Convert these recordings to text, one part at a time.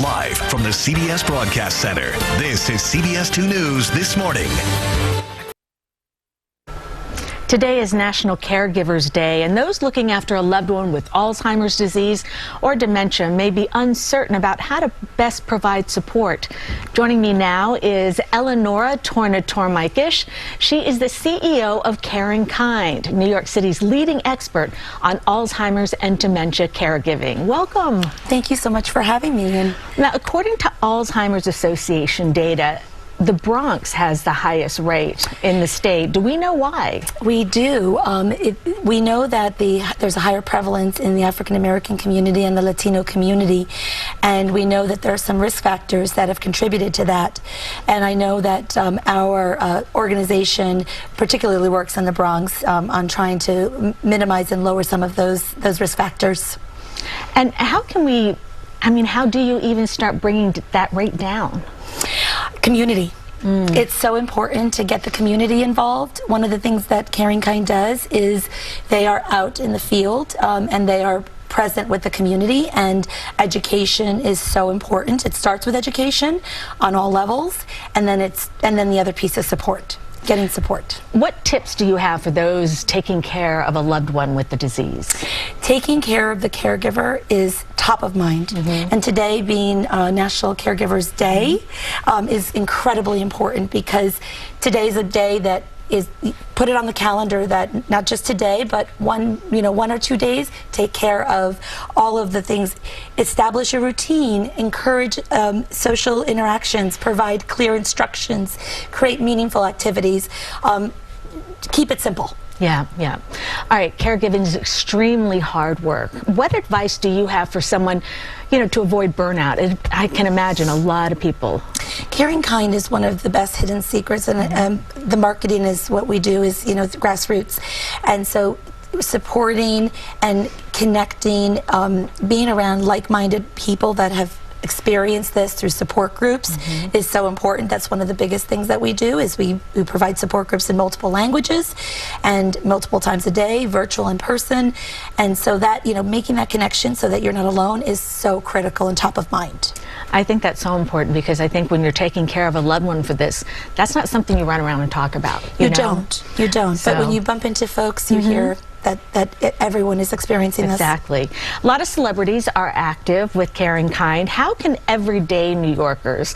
Live from the CBS Broadcast Center, this is CBS 2 News This Morning. Today is National Caregivers Day, and those looking after a loved one with Alzheimer's disease or dementia may be uncertain about how to best provide support. Joining me now is Eleonora Tornatore-Mikesh. She is the CEO of CaringKind, New York City's leading expert on Alzheimer's and dementia caregiving. Welcome. Thank you so much for having me. Now, according to Alzheimer's Association data, the Bronx has the highest rate in the state. Do we know why? We do. We know that there's a higher prevalence in the African American community and the Latino community, and we know that there are some risk factors that have contributed to that. And I know that our organization particularly works in the Bronx on trying to minimize and lower some of those risk factors. And how can we, how do you even start bringing that rate down? Community. It's so important to get the community involved. One of the things that CaringKind does is they are out in the field and they are present with the community, and education is so important. It starts with education on all levels, and then the other piece is support. Getting support. What tips do you have for those taking care of a loved one with the disease? Taking care of the caregiver is top of mind. And today being National Caregivers Day is incredibly important, because today is a day that is, put it on the calendar, that not just today, but one or 2 days, take care of all of the things. Establish a routine, encourage social interactions, provide clear instructions, create meaningful activities. Keep it simple. Yeah. All right, caregiving is extremely hard work. What advice do you have for someone, to avoid burnout? I can imagine a lot of people. CaringKind is one of the best hidden secrets, and the marketing is what we do, is grassroots. And so supporting and connecting, being around like-minded people that have experienced this through support groups is so important. That's one of the biggest things that we do, is we provide support groups in multiple languages and multiple times a day, virtual and person. And so that, making that connection so that you're not alone is so critical and top of mind. I think that's so important, because I think when you're taking care of a loved one for this, that's not something you run around and talk about. You don't. So, but when you bump into folks, you hear that everyone is experiencing this. Exactly. A lot of celebrities are active with CaringKind. How can everyday New Yorkers,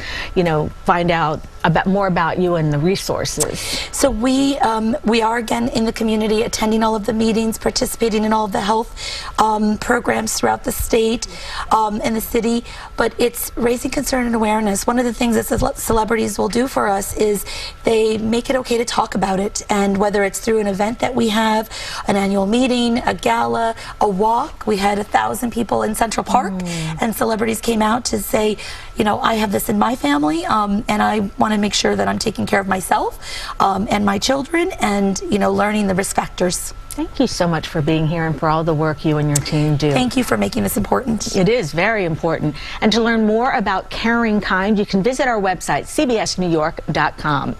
find out more about you and the resources? So we are again in the community, attending all of the meetings, participating in all of the health programs throughout the state and the city. But it's raising concern and awareness. One of the things that celebrities will do for us is they make it okay to talk about it, and whether it's through an event that we have, an annual meeting, a gala, a walk. We had 1,000 people in Central Park, and celebrities came out to say, I have this in my family, and I want to make sure that I'm taking care of myself and my children, and learning the risk factors. Thank you so much for being here and for all the work you and your team do. Thank you for making this important. It is very important. And to learn more about CaringKind, you can visit our website, cbsnewyork.com.